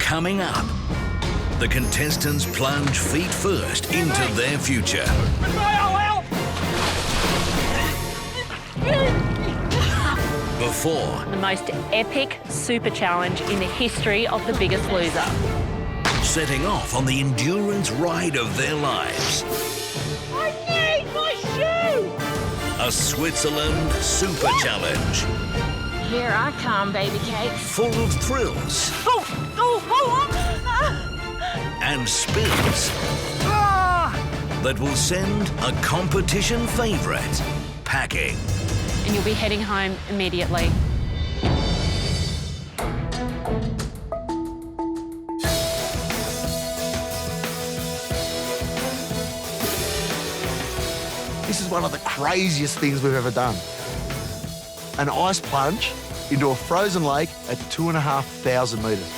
Coming up, the contestants plunge feet first into their future. Before, The most epic super challenge in the history of The Biggest Loser. setting off on the endurance ride of their lives. I need my shoe! A Switzerland super challenge. Here I come, baby cakes. Full of thrills and spills that will send a competition favourite packing. And you'll be heading home immediately. This is one of the craziest things we've ever done. An ice plunge into a frozen lake at 2,500 metres.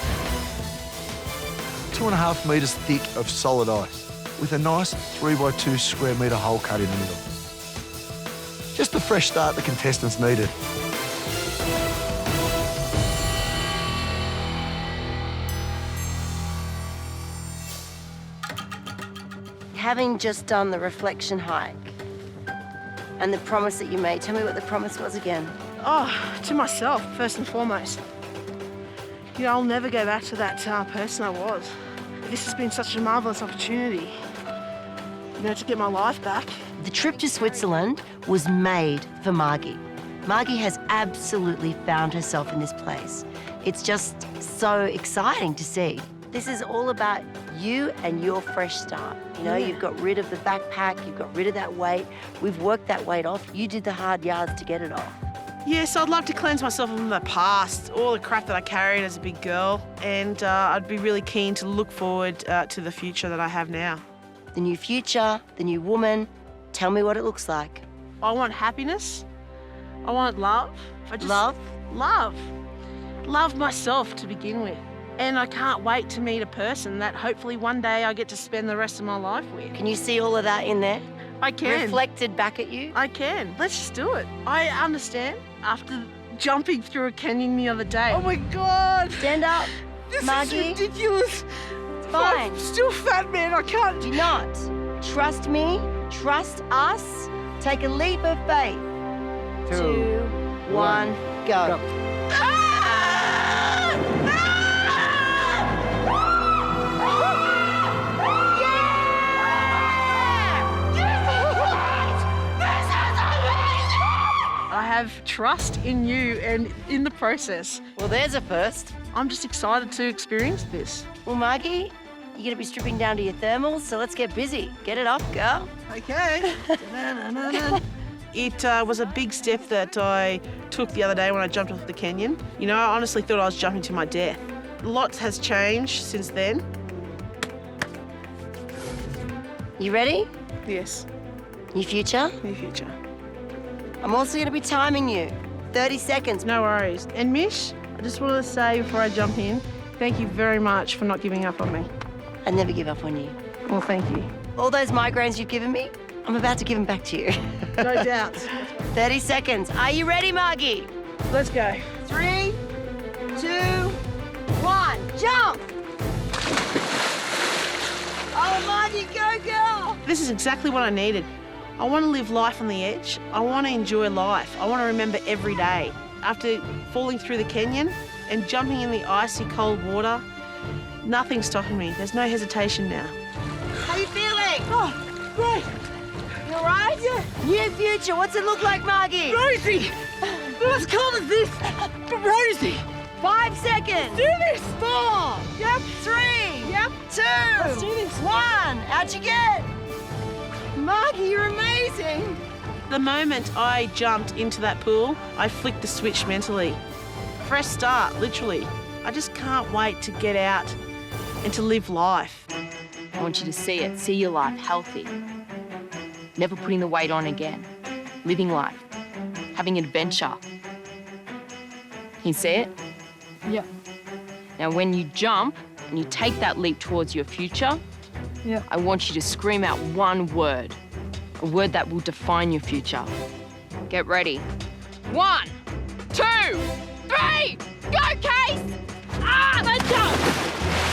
2.5 metres thick of solid ice with a nice 3x2 square metre hole cut in the middle. Just the fresh start the contestants needed. Having just done the reflection hike and the promise that you made, tell me what the promise was again. Oh, to myself, first and foremost. You know, I'll never go back to that person I was. This has been such a marvellous opportunity, you know, to get my life back. The trip to Switzerland was made for Margie. Margie has absolutely found herself in this place. It's just so exciting to see. This is all about you and your fresh start. You know, You've got rid of the backpack, you've got rid of that weight. We've worked that weight off. You did the hard yards to get it off. Yes, I'd love to cleanse myself from the past, all the crap that I carried as a big girl, and I'd be really keen to look forward to the future that I have now. The new future, the new woman. Tell me what it looks like. I want happiness. I want love. Love? Love. Love myself to begin with. And I can't wait to meet a person that hopefully one day I get to spend the rest of my life with. Can you see all of that in there? I can. Reflected back at you? I can. Let's just do it. I understand. After jumping through a canyon the other day. Oh my God! Stand up, This Margie. is ridiculous. It's fine. I'm still fat, man. I can't. Do not. Trust me. Trust us. Take a leap of faith. 2, 1, go. I have trust in you and in the process. Well, there's a first. I'm just excited to experience this. Well, Margie, you're going to be stripping down to your thermals, so let's get busy. Get it off, girl. Okay. It was a big step that I took the other day when I jumped off the canyon. You know, I honestly thought I was jumping to my death. Lots has changed since then. You ready? Yes, New future? new future. I'm also going to be timing you. 30 seconds. No worries. And Mish, I just wanted to say before I jump in, thank you very much for not giving up on me. I never give up on you. Well, thank you. All those migraines you've given me, I'm about to give them back to you. No doubt. 30 seconds. Are you ready, Margie? Let's go. 3, 2, 1, jump! Oh, Margie, go, girl! This is exactly what I needed. I want to live life on the edge. I want to enjoy life. I want to remember every day. After falling through the canyon and jumping in the icy cold water, nothing's stopping me. There's no hesitation now. How you feeling? Oh, great. You all right? Yeah. New future. What's it look like, Margie? Rosie! Let's call it this. Rosie! 5 seconds. Do this! 4. Yep. 3. Yep. 2. Let's do this. 1. How'd you get? Margie, you're amazing. The moment I jumped into that pool, I flicked the switch mentally. Fresh start, literally. I just can't wait to get out and to live life. I want you to see it, see your life healthy. Never putting the weight on again. Living life. Having adventure. Can you see it? Yeah. Now, when you jump and you take that leap towards your future, Yeah. I want you to scream out one word. A word that will define your future. Get ready. 1, 2, 3, go, Case! Let's go!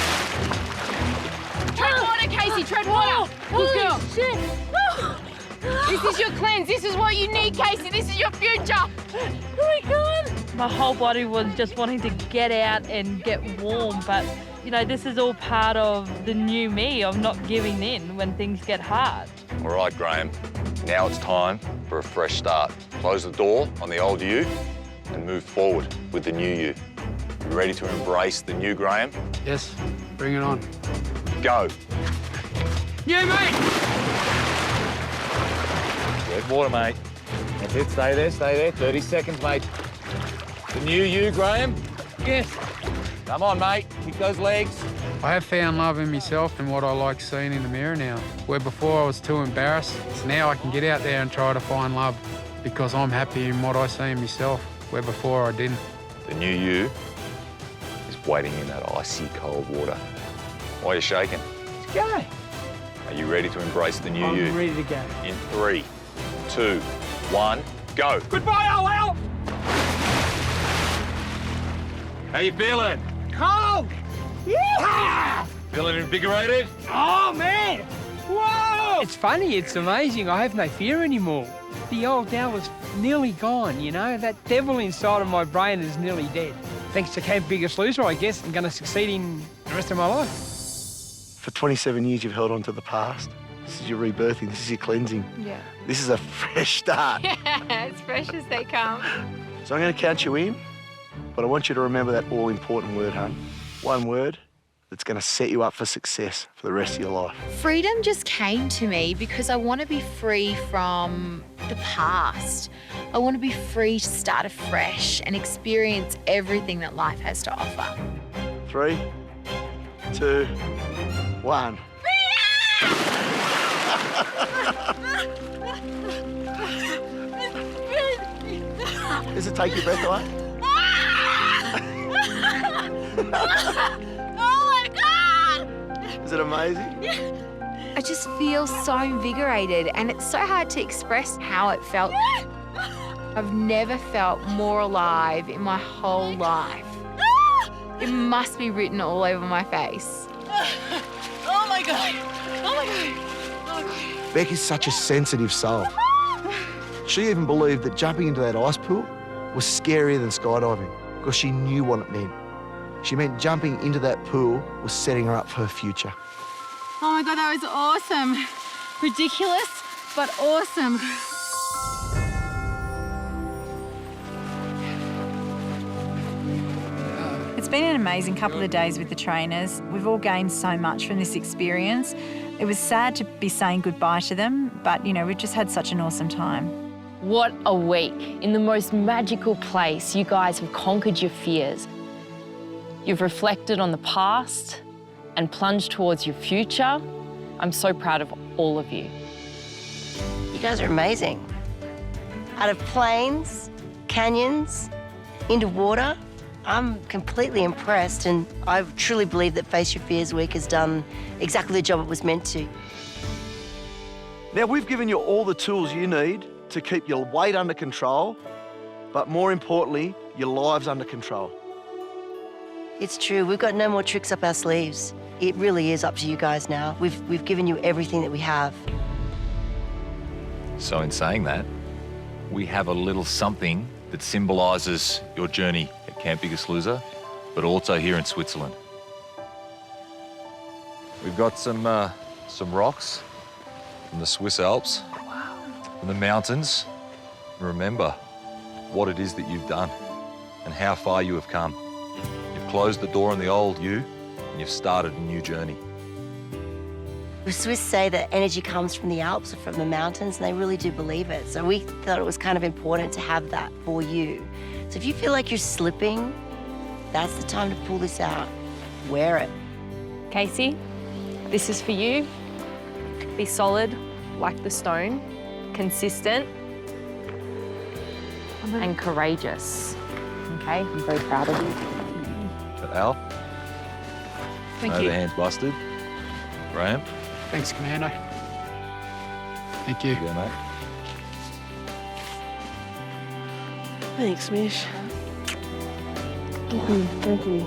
This is your cleanse. This is what you need, Casey. This is your future. Oh my God. My whole body was just wanting to get out and get warm, but you know, this is all part of the new me of not giving in when things get hard. All right, Graham. Now it's time for a fresh start. Close the door on the old you and move forward with the new you. You ready to embrace the new Graham? Yes, bring it on. Go. Yeah, mate! Red water, mate. That's it. Stay there, stay there. 30 seconds, mate. The new you, Graham. Yes. Come on, mate. Kick those legs. I have found love in myself and what I like seeing in the mirror now. Where before I was too embarrassed, so now I can get out there and try to find love because I'm happy in what I see in myself, where before I didn't. The new you is waiting in that icy cold water. Why are you shaking? Let's go. Are you ready to embrace the new you? I'm ready to go. In 3, 2, 1, go. Goodbye, old elf! How you feeling? Cold! Yeah! Feeling invigorated? Oh, man! Whoa! It's funny, it's amazing. I have no fear anymore. The old Dal is nearly gone, you know? That devil inside of my brain is nearly dead. Thanks to Camp Biggest Loser, I guess I'm going to succeed in the rest of my life. For 27 years, you've held on to the past. This is your rebirthing. This is your cleansing. Yeah. This is a fresh start. As fresh as they come. So I'm going to count you in, but I want you to remember that all-important word, hun. One word that's going to set you up for success for the rest of your life. Freedom just came to me because I want to be free from the past. I want to be free to start afresh and experience everything that life has to offer. 3, 2, 1. Does it take your breath away? Oh my God! Is it amazing? I just feel so invigorated, and it's so hard to express how it felt. I've never felt more alive in my whole life. It must be written all over my face. Oh my God. Oh my God. Oh my God. Becky's such a sensitive soul. She even believed that jumping into that ice pool was scarier than skydiving because she knew what it meant. She meant jumping into that pool was setting her up for her future. Oh my God, that was awesome. Ridiculous, but awesome. It's been an amazing couple of days with the trainers. We've all gained so much from this experience. It was sad to be saying goodbye to them, but you know, we've just had such an awesome time. What a week. In the most magical place, you guys have conquered your fears. You've reflected on the past and plunged towards your future. I'm so proud of all of you. You guys are amazing. Out of plains, canyons, into water, I'm completely impressed, and I truly believe that Face Your Fears Week has done exactly the job it was meant to. Now, we've given you all the tools you need to keep your weight under control, but more importantly, your lives under control. It's true, we've got no more tricks up our sleeves. It really is up to you guys now. We've given you everything that we have. So in saying that, we have a little something that symbolises your journey at Camp Biggest Loser, but also here in Switzerland. We've got some rocks from the Swiss Alps, from the mountains. Remember what it is that you've done and how far you have come. You've closed the door on the old you, and you've started a new journey. The Swiss say that energy comes from the Alps or from the mountains, and they really do believe it. So we thought it was kind of important to have that for you. So if you feel like you're slipping, that's the time to pull this out. Wear it. Casey, this is for you. Be solid, like the stone, consistent, And courageous. Okay, I'm very proud of you. But Al, Thank no you. the hands busted. Graham, Thanks, Commando. Thank you. you go, mate. Thanks, Mish. Thank you.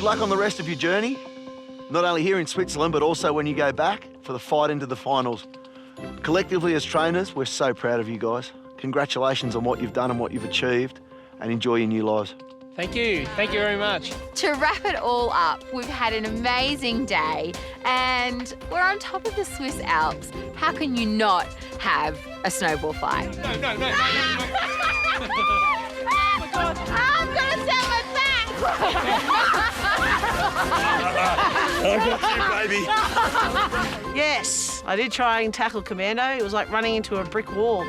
luck on the rest of your journey, not only here in Switzerland, but also when you go back for the fight into the finals. Collectively as trainers, we're so proud of you guys. Congratulations on what you've done and what you've achieved, and enjoy your new lives. Thank you very much. To wrap it all up, we've had an amazing day and we're on top of the Swiss Alps. How can you not have a snowball fight? No. I'm gonna sell my back! Baby. Yes, I did try and tackle Commando. It was like running into a brick wall.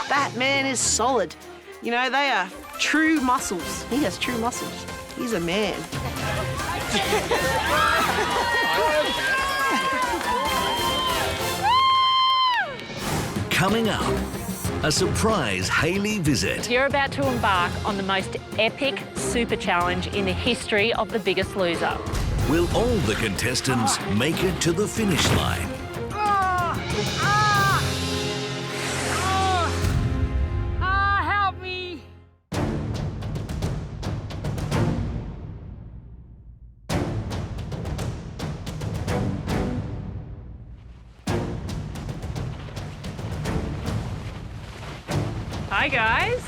That man is solid. You know, they are true muscles. He has true muscles. He's a man. Coming up, a surprise Hayley visit. You're about to embark on the most epic super challenge in the history of The Biggest Loser. Will all the contestants make it to the finish line? Help me! Hi guys.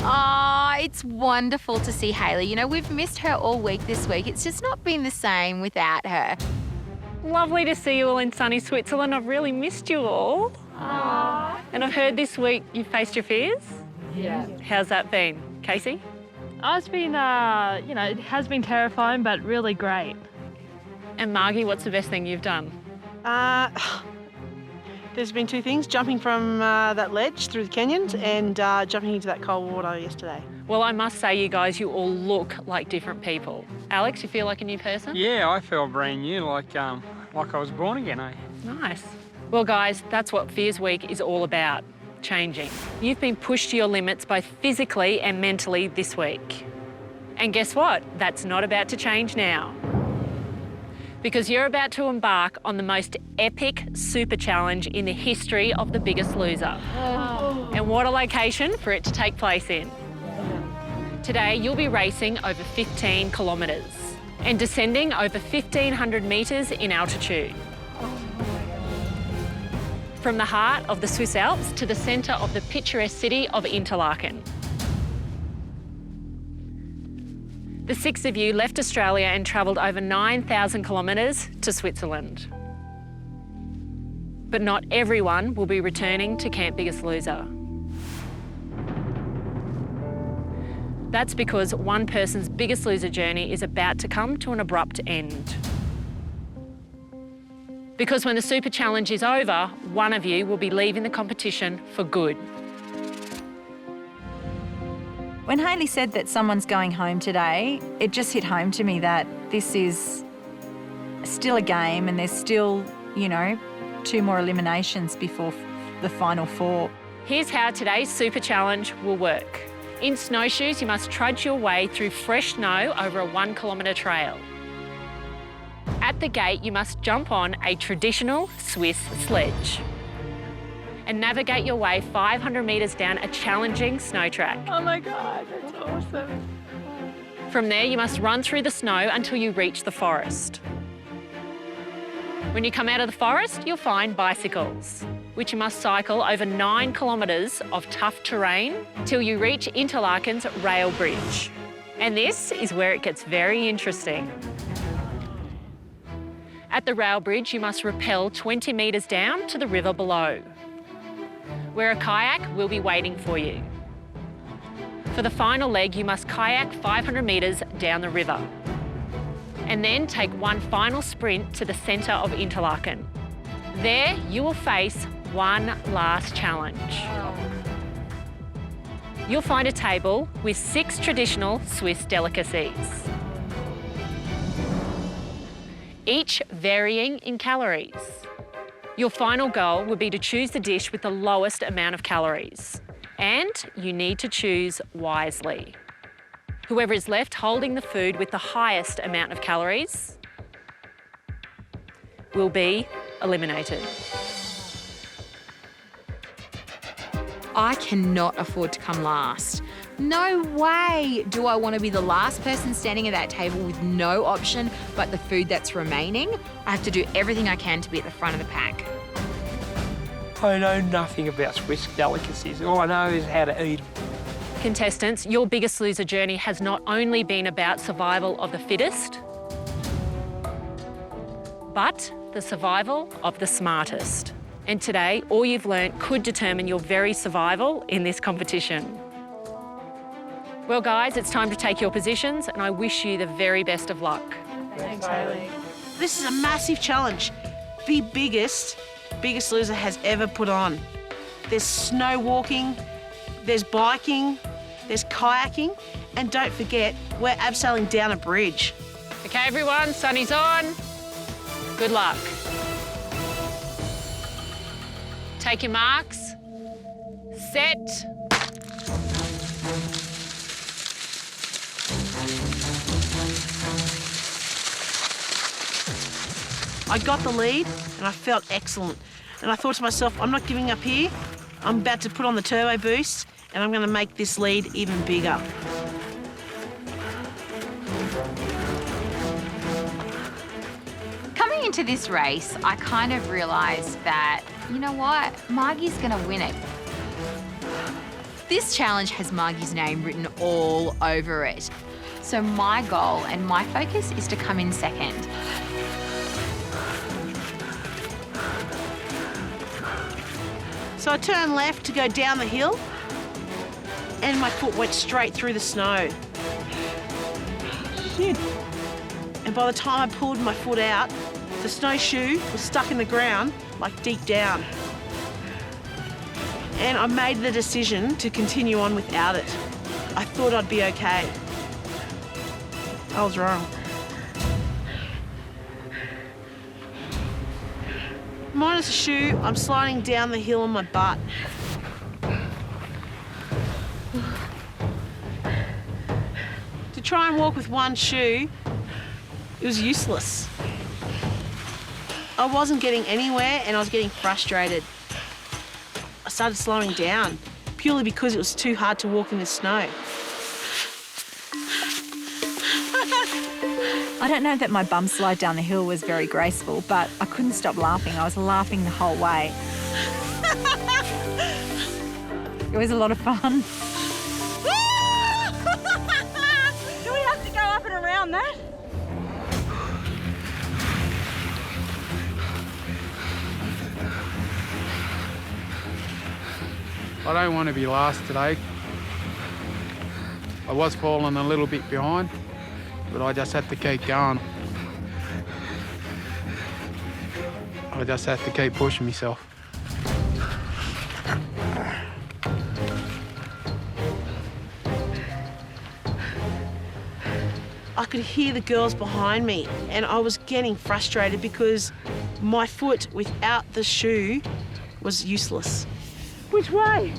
Oh, it's wonderful to see Hayley. You know, we've missed her all week this week. It's just not been the same without her. Lovely to see you all in sunny Switzerland. I've really missed you all. Aww. And I've heard this week you faced your fears. Yeah. How's that been, Casey? It's been, it has been terrifying, but really great. And Margie, what's the best thing you've done? There's been two things, jumping from that ledge through the canyons and jumping into that cold water yesterday. Well, I must say, you guys, you all look like different people. Alex, you feel like a new person? Yeah, I feel brand new, like I was born again, eh? Nice. Well, guys, that's what Fears Week is all about, changing. You've been pushed to your limits both physically and mentally this week. And guess what? That's not about to change now. Because you're about to embark on the most epic super challenge in the history of The Biggest Loser. Oh. And what a location for it to take place in. Today, you'll be racing over 15 kilometres and descending over 1,500 metres in altitude. From the heart of the Swiss Alps to the centre of the picturesque city of Interlaken. The six of you left Australia and travelled over 9,000 kilometres to Switzerland. But not everyone will be returning to Camp Biggest Loser. That's because one person's Biggest Loser journey is about to come to an abrupt end. Because when the Super Challenge is over, one of you will be leaving the competition for good. When Hayley said that someone's going home today, it just hit home to me that this is still a game and there's still, 2 more eliminations before the final 4. Here's how today's Super Challenge will work. In snowshoes, you must trudge your way through fresh snow over a 1 kilometre trail. At the gate, you must jump on a traditional Swiss sledge and navigate your way 500 metres down a challenging snow track. Oh my God, that's awesome. From there, you must run through the snow until you reach the forest. When you come out of the forest, you'll find bicycles, which you must cycle over 9 kilometres of tough terrain till you reach Interlaken's rail bridge. And this is where it gets very interesting. At the rail bridge, you must rappel 20 metres down to the river below, where a kayak will be waiting for you. For the final leg, you must kayak 500 metres down the river and then take one final sprint to the centre of Interlaken. There, you will face one last challenge. You'll find a table with 6 traditional Swiss delicacies, each varying in calories. Your final goal will be to choose the dish with the lowest amount of calories. And you need to choose wisely. Whoever is left holding the food with the highest amount of calories will be eliminated. I cannot afford to come last. No way do I want to be the last person standing at that table with no option but the food that's remaining. I have to do everything I can to be at the front of the pack. I know nothing about Swiss delicacies. All I know is how to eat them. Contestants, your Biggest Loser journey has not only been about survival of the fittest, but the survival of the smartest. And today, all you've learnt could determine your very survival in this competition. Well, guys, it's time to take your positions, and I wish you the very best of luck. Thanks, Hayley. This is a massive challenge. The biggest loser has ever put on. There's snow walking, there's biking, there's kayaking, and don't forget, we're abseiling down a bridge. Okay, everyone, sunny's on. Good luck. Take your marks. Set. I got the lead and I felt excellent. And I thought to myself, I'm not giving up here. I'm about to put on the turbo boost and I'm going to make this lead even bigger. Coming into this race, I kind of realised that, you know what, Margie's going to win it. This challenge has Margie's name written all over it. So my goal and my focus is to come in second. So I turned left to go down the hill and my foot went straight through the snow. Shit. And by the time I pulled my foot out, the snowshoe was stuck in the ground, like deep down. And I made the decision to continue on without it. I thought I'd be okay. I was wrong. Minus a shoe, I'm sliding down the hill on my butt. To try and walk with one shoe, it was useless. I wasn't getting anywhere and I was getting frustrated. I started slowing down, purely because it was too hard to walk in the snow. I don't know that my bum slide down the hill was very graceful, but I couldn't stop laughing. I was laughing the whole way. It was a lot of fun. Do we have to go up and around that? I don't want to be last today. I was falling a little bit behind, but I just had to keep going. I just had to keep pushing myself. I could hear the girls behind me and I was getting frustrated because my foot without the shoe was useless. Which way?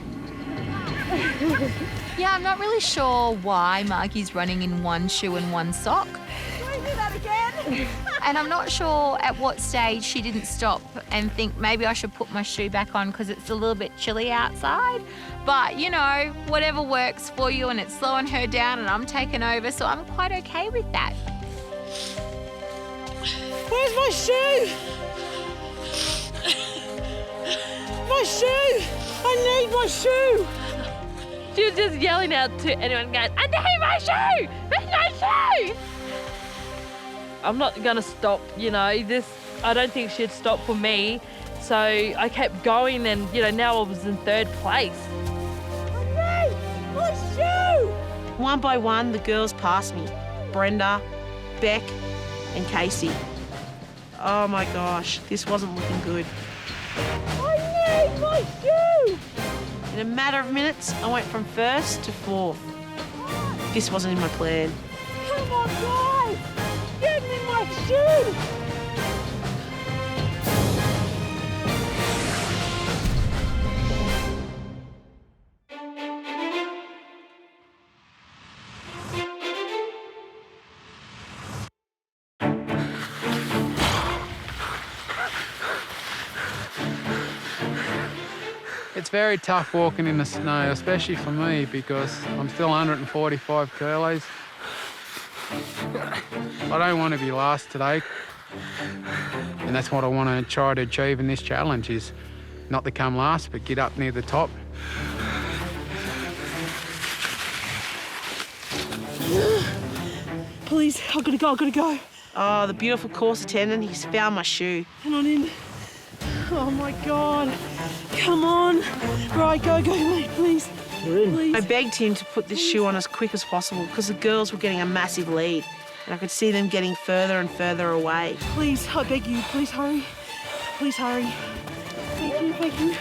Yeah, I'm not really sure why Margie's running in one shoe and one sock. Can we do that again? And I'm not sure at what stage she didn't stop and think maybe I should put my shoe back on because it's a little bit chilly outside. But, you know, whatever works for you, and it's slowing her down and I'm taking over, so I'm quite okay with that. Where's my shoe? My shoe! I need my shoe! She was just yelling out to anyone going, I need my shoe! Where's my shoe? I'm not gonna stop, you know, I don't think she'd stop for me. So I kept going and, you know, now I was in third place. I need my shoe! One by one, the girls passed me. Brenda, Beck, and Casey. Oh my gosh, this wasn't looking good. I need my shoe! In a matter of minutes, I went from first to fourth. This wasn't in my plan. Come on, guys! Get me my shoe! It's very tough walking in the snow, especially for me because I'm still 145 kilos. I don't want to be last today. And that's what I want to try to achieve in this challenge, is not to come last, but get up near the top. Please, I've got to go, I've got to go. Oh, the beautiful course attendant, he's found my shoe. Hang on in. Oh my God. Come on. Right, go, mate, please. You're in. Please. I begged him to put this shoe on as quick as possible because the girls were getting a massive lead and I could see them getting further and further away. Please, I beg you, please hurry. Please hurry. Thank you, thank you.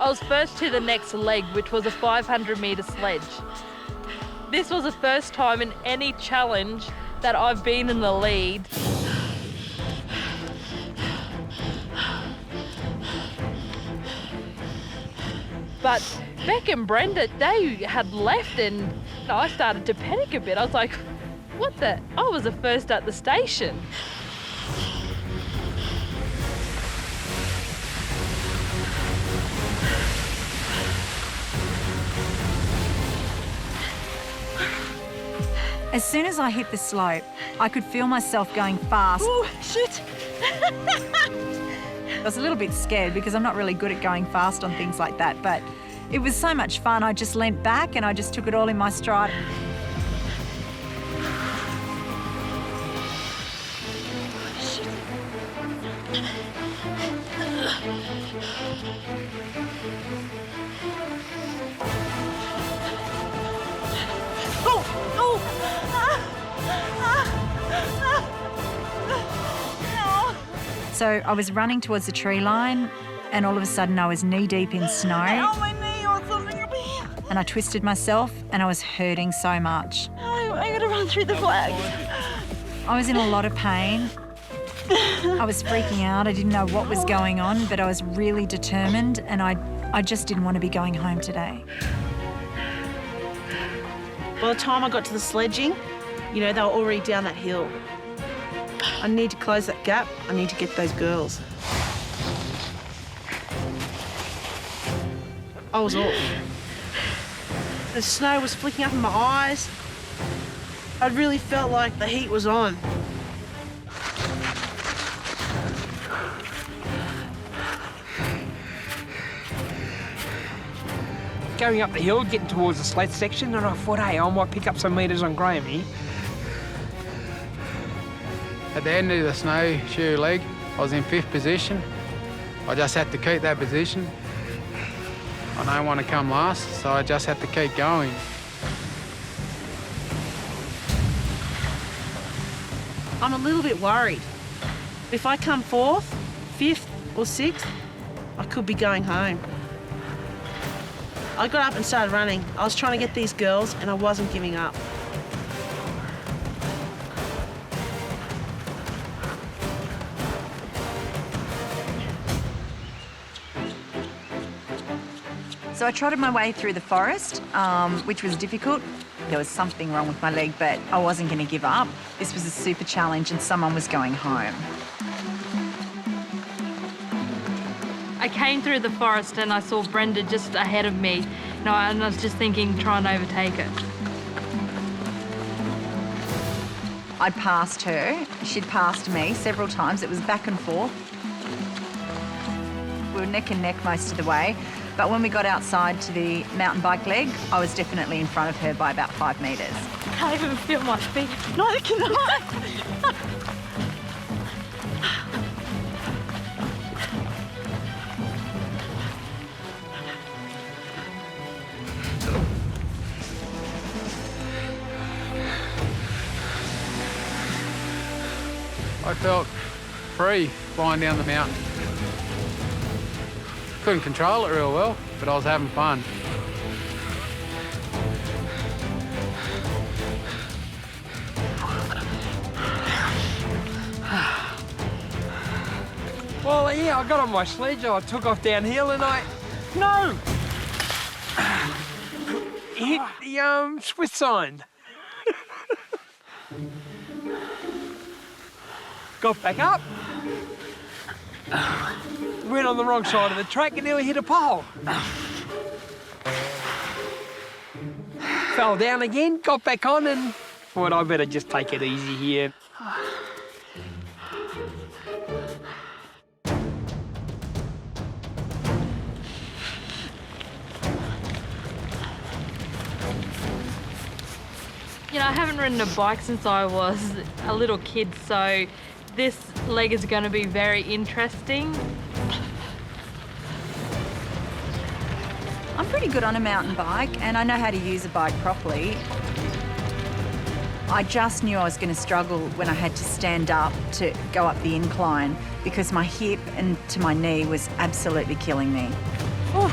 I was first to the next leg, which was a 500-metre sledge. This was the first time in any challenge that I've been in the lead. But Beck and Brenda, they had left and I started to panic a bit. I was like, what the? I was the first at the station. As soon as I hit the slope, I could feel myself going fast. Oh, shit. I was a little bit scared because I'm not really good at going fast on things like that, but it was so much fun. I just leant back and I just took it all in my stride. So I was running towards the tree line and all of a sudden I was knee-deep in snow. Oh, my knee, or something up here. And I twisted myself and I was hurting so much. Oh, I gotta run through the flags. I was in a lot of pain. I was freaking out. I didn't know what was going on, but I was really determined and I just didn't want to be going home today. By the time I got to the sledging, you know, they were already down that hill. I need to close that gap. I need to get those girls. I was off. The snow was flicking up in my eyes. I really felt like the heat was on. Going up the hill, getting towards the sled section, and I thought, hey, I might pick up some metres on Graham here. At the end of the snowshoe leg, I was in 5th position. I just had to keep that position. I don't want to come last, so I just had to keep going. I'm a little bit worried. If I come 4th, 5th or 6th, I could be going home. I got up and started running. I was trying to get these girls and I wasn't giving up. So I trotted my way through the forest, which was difficult. There was something wrong with my leg, but I wasn't going to give up. This was a super challenge and someone was going home. I came through the forest and I saw Brenda just ahead of me. And I was just thinking, try and overtake her. I'd passed her. She'd passed me several times. It was back and forth. We were neck and neck most of the way. But when we got outside to the mountain bike leg, I was definitely in front of her by about 5 metres. I can't even feel my feet. Neither can I. I felt free flying down the mountain. Couldn't control it real well, but I was having fun. Well, yeah, I got on my sledge, I took off downhill and No! Hit the Swiss sign. Got back up, Went on the wrong side of the track and nearly hit a pole. Fell down again, got back on and thought I better just take it easy here. You know, I haven't ridden a bike since I was a little kid, so this leg is going to be very interesting. I'm pretty good on a mountain bike and I know how to use a bike properly. I just knew I was going to struggle when I had to stand up to go up the incline because my hip and to my knee was absolutely killing me. Oh.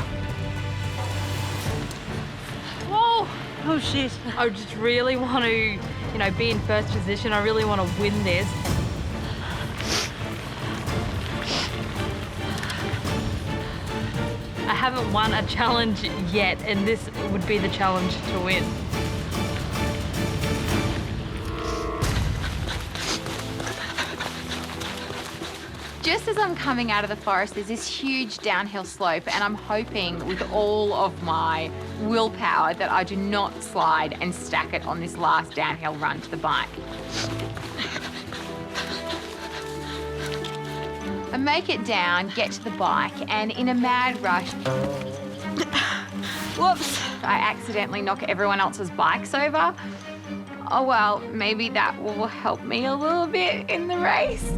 Whoa! Oh shit. I just really want to, you know, be in first position. I really want to win this. I haven't won a challenge yet, and this would be the challenge to win. Just as I'm coming out of the forest, there's this huge downhill slope, and I'm hoping with all of my willpower that I do not slide and stack it on this last downhill run to the bike. I make it down, get to the bike, and in a mad rush, whoops, I accidentally knock everyone else's bikes over. Oh well, maybe that will help me a little bit in the race.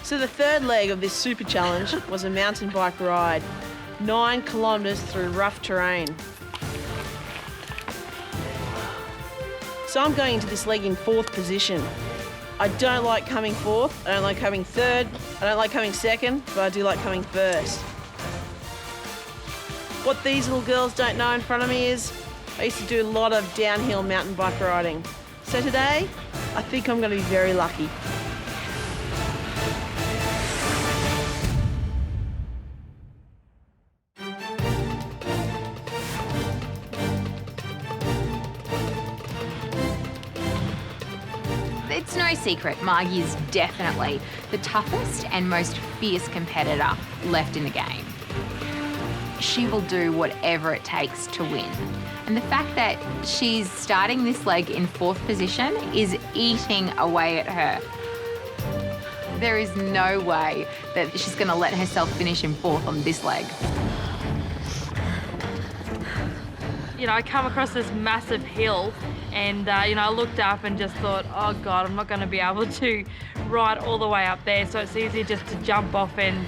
So the third leg of this super challenge was a mountain bike ride, 9 kilometres through rough terrain. So I'm going into this leg in 4th position. I don't like coming 4th, I don't like coming 3rd, I don't like coming 2nd, but I do like coming 1st. What these little girls don't know in front of me is I used to do a lot of downhill mountain bike riding. So today, I think I'm going to be very lucky. It's no secret, Margie is definitely the toughest and most fierce competitor left in the game. She will do whatever it takes to win. And the fact that she's starting this leg in 4th position is eating away at her. There is no way that she's going to let herself finish in 4th on this leg. You know, I come across this massive hill and, you know, I looked up and just thought, oh God, I'm not going to be able to ride all the way up there. So it's easier just to jump off and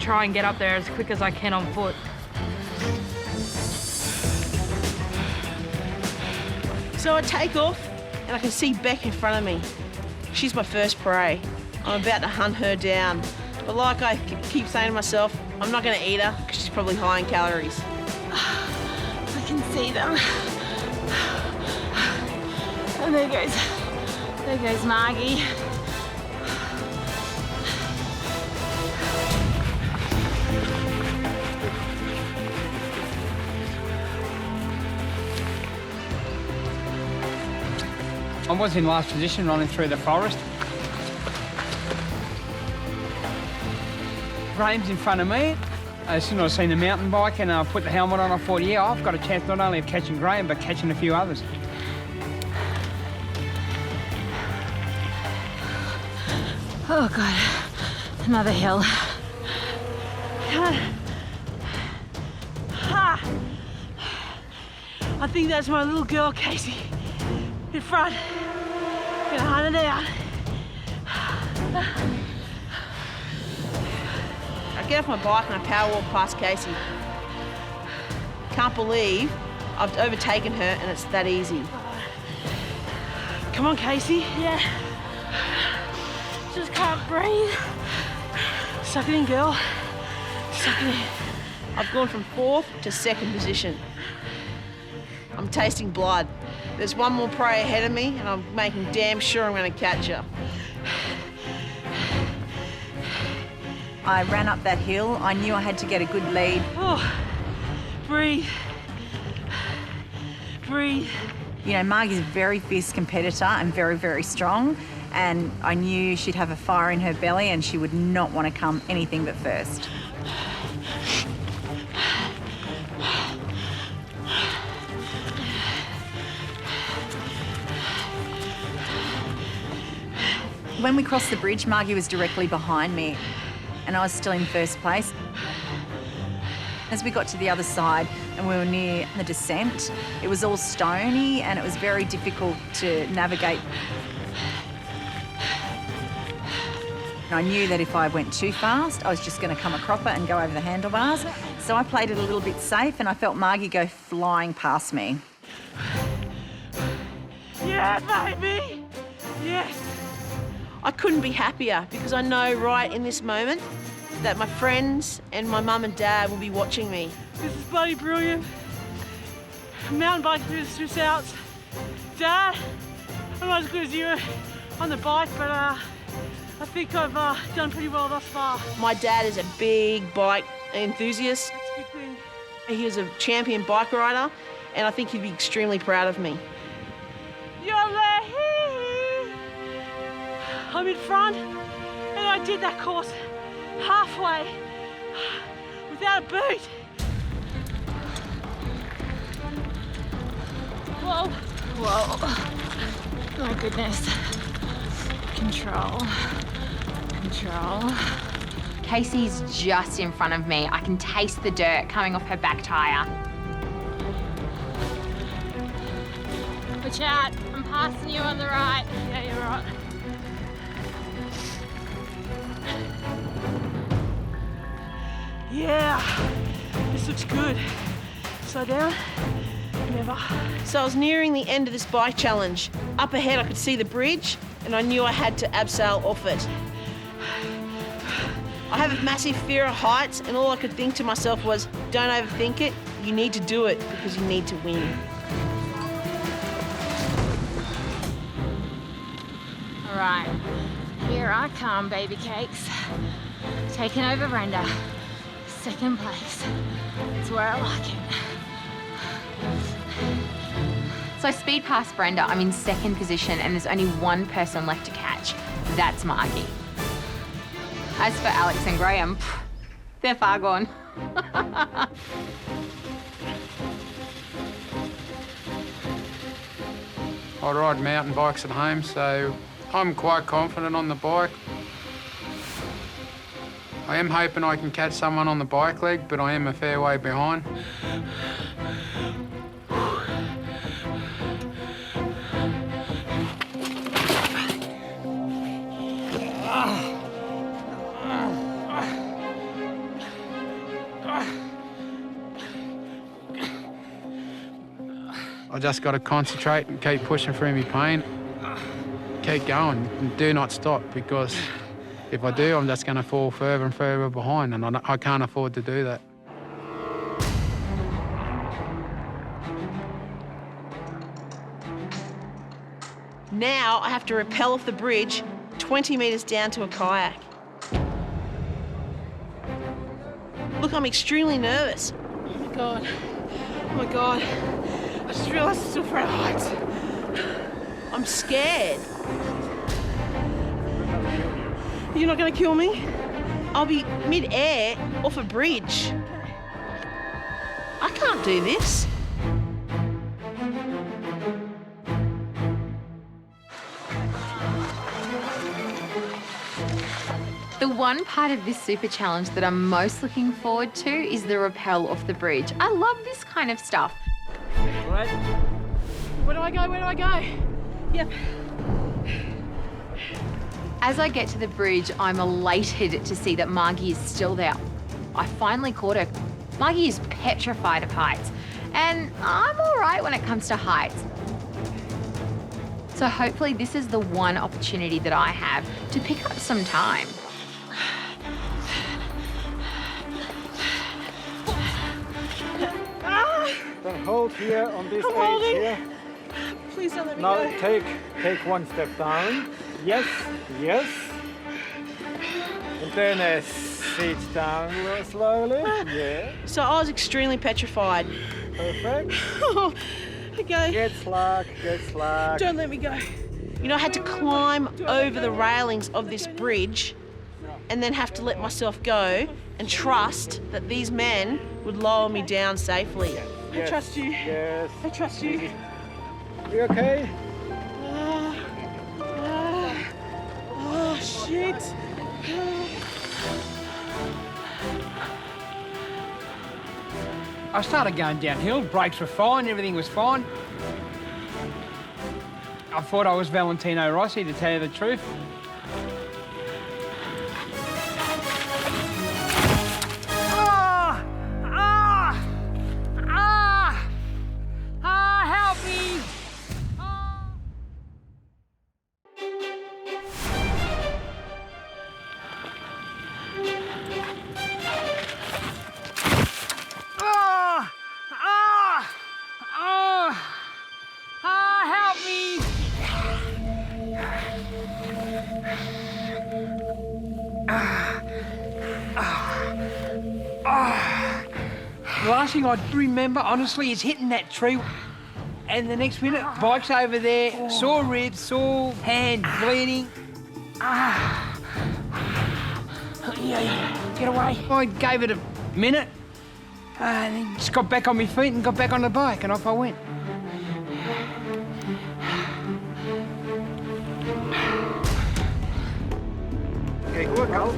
try and get up there as quick as I can on foot. So I take off and I can see Beck in front of me. She's my first prey. I'm about to hunt her down. But like I keep saying to myself, I'm not going to eat her because she's probably high in calories. I can see them. And there goes Margie. I was in last position running through the forest. Graham's in front of me. As soon as I seen the mountain bike and I put the helmet on, I thought, yeah, I've got a chance not only of catching Graham, but catching a few others. Oh God, another hill. I think that's my little girl, Casey, in front. I'm gonna hunt her down. I get off my bike and I power walk past Casey. Can't believe I've overtaken her and it's that easy. Come on, Casey. Yeah. Just can't breathe. Suck it in, girl. Suck it in. I've gone from 4th to 2nd position. I'm tasting blood. There's one more prey ahead of me and I'm making damn sure I'm going to catch her. I ran up that hill. I knew I had to get a good lead. Oh, breathe. Breathe. You know, Margie's a very fierce competitor and very, very strong, and I knew she'd have a fire in her belly and she would not want to come anything but first. When we crossed the bridge, Margie was directly behind me and I was still in first place. As we got to the other side and we were near the descent, it was all stony and it was very difficult to navigate. I knew that if I went too fast, I was just going to come a cropper and go over the handlebars. So I played it a little bit safe and I felt Margie go flying past me. Yeah, baby! Yes! I couldn't be happier because I know right in this moment that my friends and my mum and dad will be watching me. This is bloody brilliant. Mountain biking through the Swiss Alps. Dad, I'm not as good as you on the bike, but I think I've done pretty well thus far. My dad is a big bike enthusiast. That's a good thing. He was a champion bike rider, and I think he'd be extremely proud of me. I'm in front, and I did that course halfway without a boot. Whoa. Whoa. My goodness. Control. Casey's just in front of me. I can taste the dirt coming off her back tyre. Watch out, I'm passing you on the right. Yeah, you're right. Yeah, this looks good. Slow down. Never. So I was nearing the end of this bike challenge. Up ahead I could see the bridge and I knew I had to abseil off it. I have a massive fear of heights and all I could think to myself was, don't overthink it, you need to do it because you need to win. All right, here I come, baby cakes. Taking over Brenda. Second place. It's where I like it. So I speed past Brenda. I'm in second position and there's only one person left to catch. That's Margie. As for Alex and Graham, they're far gone. I ride mountain bikes at home, so I'm quite confident on the bike. I am hoping I can catch someone on the bike leg, but I am a fair way behind. I just got to concentrate and keep pushing through my pain. Keep going and do not stop, because if I do, I'm just going to fall further and further behind, and I can't afford to do that. Now I have to rappel off the bridge 20 metres down to a kayak. Look, I'm extremely nervous. Oh my God. Oh my God. I just realised I'm still afraid of heights. I'm scared. You're not going to kill me? I'll be mid-air off a bridge. I can't do this. The one part of this super challenge that I'm most looking forward to is the rappel off the bridge. I love this kind of stuff. Right. Where do I go? Where do I go? Yep. As I get to the bridge, I'm elated to see that Margie is still there. I finally caught her. Margie is petrified of heights, and I'm all right when it comes to heights. So hopefully this is the one opportunity that I have to pick up some time. Then hold here on this I'm edge here. Please don't let me Now go. take one step down. Yes, yes. And then sit down slowly. Yeah. So I was extremely petrified. Perfect. Oh, me go. Get slack, get slack. Don't let me go. You know, I had to climb over the railings of this bridge and then have to let myself go and trust that these men would lower me down safely. I trust you. Yes. I trust you. You okay? Oh, shit. I started going downhill, brakes were fine, everything was fine. I thought I was Valentino Rossi, to tell you the truth. Help me! Help me! The last thing I remember, honestly, is hitting that tree. And the next minute, bike's over there, sore ribs, sore hand, bleeding. Get away. I gave it a minute, and then just got back on my feet and got back on the bike, and off I went. Okay, good, Carl.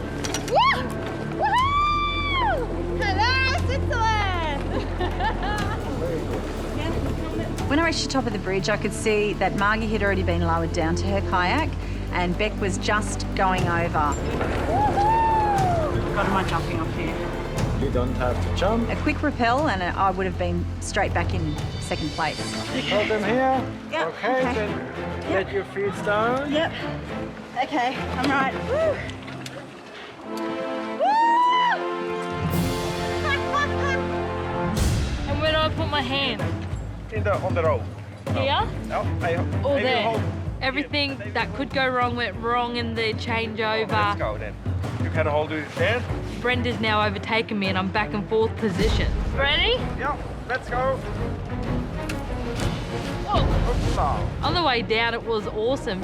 Hello, Switzerland! When I reached the top of the bridge, I could see that Margie had already been lowered down to her kayak and Beck was just going over. God, am I jumping off here? You don't have to jump. A quick rappel and I would have been straight back in second place. Hold them here. Yep. Okay, then let your feet down. Yep. Okay, I'm right. Woo. And where do I put my hand? On the rope. Here? No, Or I will there? hold. Everything that could go wrong went wrong in the changeover. Let's go then. You can hold it there. Brenda's now overtaken me and I'm back and forth position. Ready? Yeah, let's go. Whoa. Oops. On the way down, it was awesome.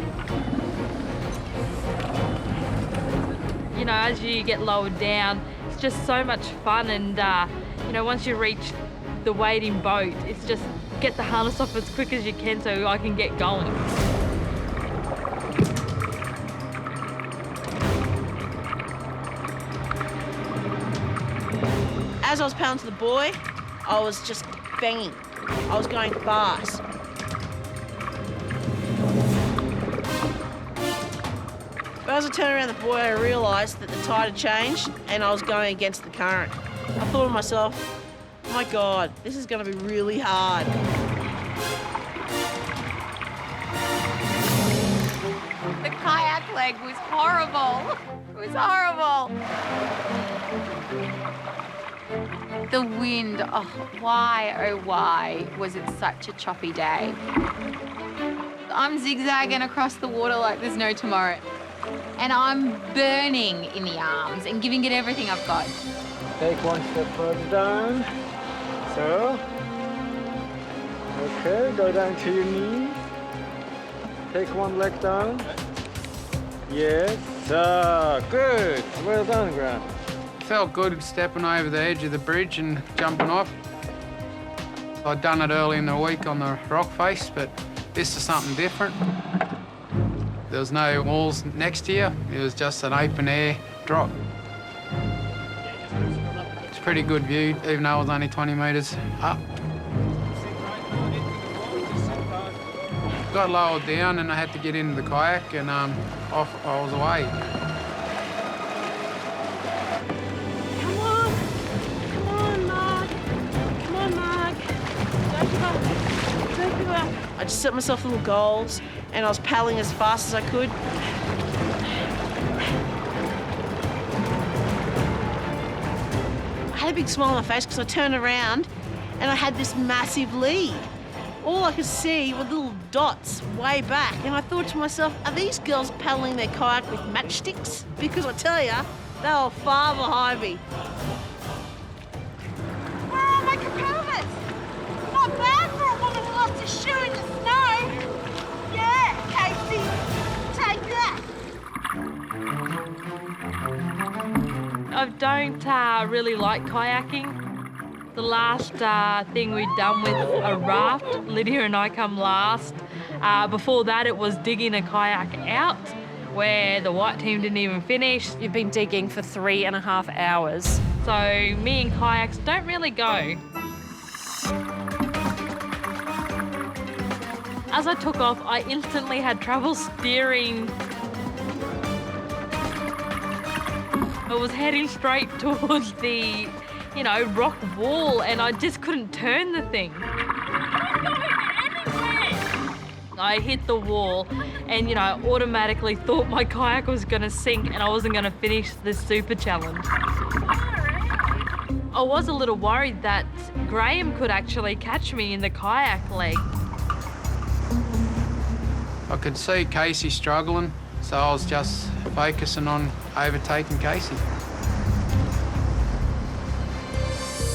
You know, as you get lowered down, it's just so much fun. And, you know, once you reach the waiting boat, it's just get the harness off as quick as you can so I can get going. As I was pounding to the buoy, I was just banging. I was going fast. But as I turned around the buoy, I realised that the tide had changed and I was going against the current. I thought to myself, oh my God, this is going to be really hard. The kayak leg was horrible. It was horrible. The wind, oh why was it such a choppy day? I'm zigzagging across the water like there's no tomorrow. And I'm burning in the arms and giving it everything I've got. Take one step further down. So. Okay, go down to your knees. Take one leg down. Yes. Good. Well done, Grant. Felt good stepping over the edge of the bridge and jumping off. I'd done it early in the week on the rock face, but this is something different. There was no walls next to you. It was just an open air drop. It's a pretty good view, even though it was only 20 metres up. Got lowered down and I had to get into the kayak and off I was away. Come on, Mark. Come on, Mark. Don't give up. Don't give up. I just set myself little goals and I was paddling as fast as I could. I had a big smile on my face because I turned around and I had this massive lead. All I could see were little dots way back, and I thought to myself, are these girls paddling their kayak with matchsticks? Because I tell you, they were far behind me. Where are my competitors? Not bad for a woman who loves to don't really like kayaking. The last thing we'd done with a raft, Lydia and I come last. Before that, it was digging a kayak out, where the white team didn't even finish. You've been digging for 3.5 hours. So me and kayaks don't really go. As I took off, I instantly had trouble steering. I was heading straight towards the, you know, rock wall, and I just couldn't turn the thing. I hit the wall and, you know, I automatically thought my kayak was going to sink and I wasn't going to finish this super challenge. I was a little worried that Graham could actually catch me in the kayak leg. I could see Casey struggling, so I was just focusing on overtaking Casey.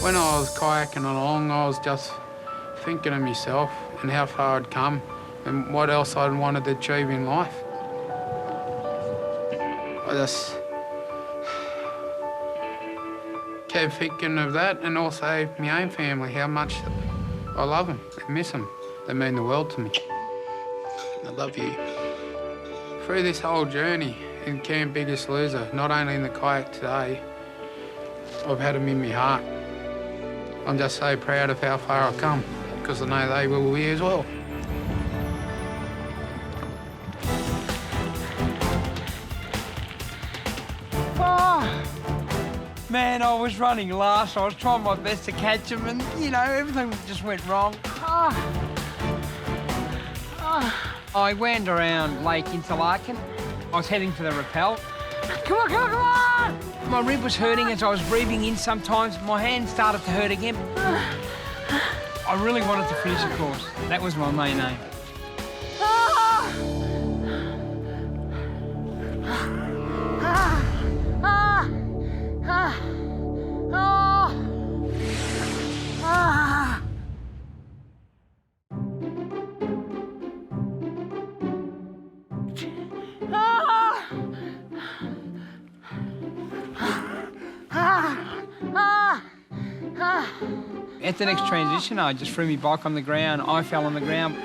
When I was kayaking along, I was just thinking of myself and how far I'd come and what else I'd wanted to achieve in life. I just kept thinking of that, and also my own family, how much I love them and miss them. They mean the world to me. I love you. Through this whole journey in Camp Biggest Loser, not only in the kayak today, I've had them in my heart. I'm just so proud of how far I've come, because I know they will be as well. Man, I was running last. I was trying my best to catch him, and, you know, everything just went wrong. I wound around Lake Interlaken. I was heading for the rappel. Come on, come on, come on! My rib was hurting as I was breathing in sometimes. My hand started to hurt again. I really wanted to finish the course. That was my main aim. At the next transition, I just threw my bike on the ground. I fell on the ground.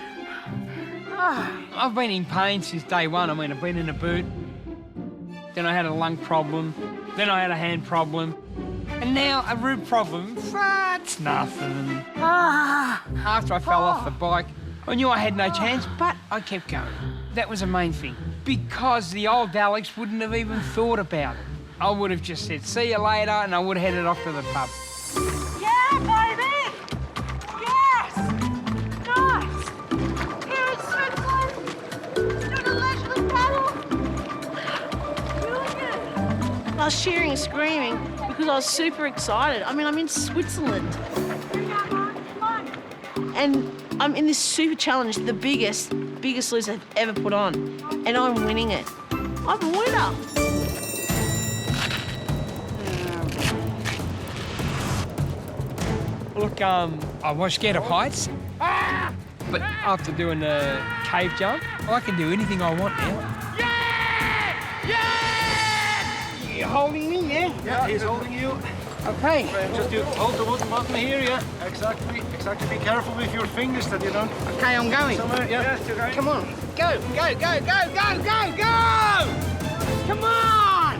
I've been in pain since day one. I mean, I've been in a boot. Then I had a lung problem. Then I had a hand problem. And now a rib problem. That's nothing. After I fell off the bike, I knew I had no chance, but I kept going. That was the main thing. Because the old Alex wouldn't have even thought about it. I would have just said, see you later, and I would have headed off to the pub. Yeah, baby! Yes! Nice! Here in Switzerland, doing a leisurely paddle. Doing it. I was cheering and screaming because I was super excited. I mean, I'm in Switzerland. And I'm in this super challenge, the biggest loser I've ever put on. And I'm winning it. I'm a winner. Look, I was scared of heights, but after doing the cave jump, I can do anything I want now. Yeah! Yeah! You're holding me, yeah? Yeah, he's holding you. Okay. Just you hold the wooden button here, yeah? Exactly. Be careful with your fingers that you don't... Okay, I'm going. Somewhere, yeah. Yes, you're going. Come on. Go, go, go, go, go, go, go! Come on!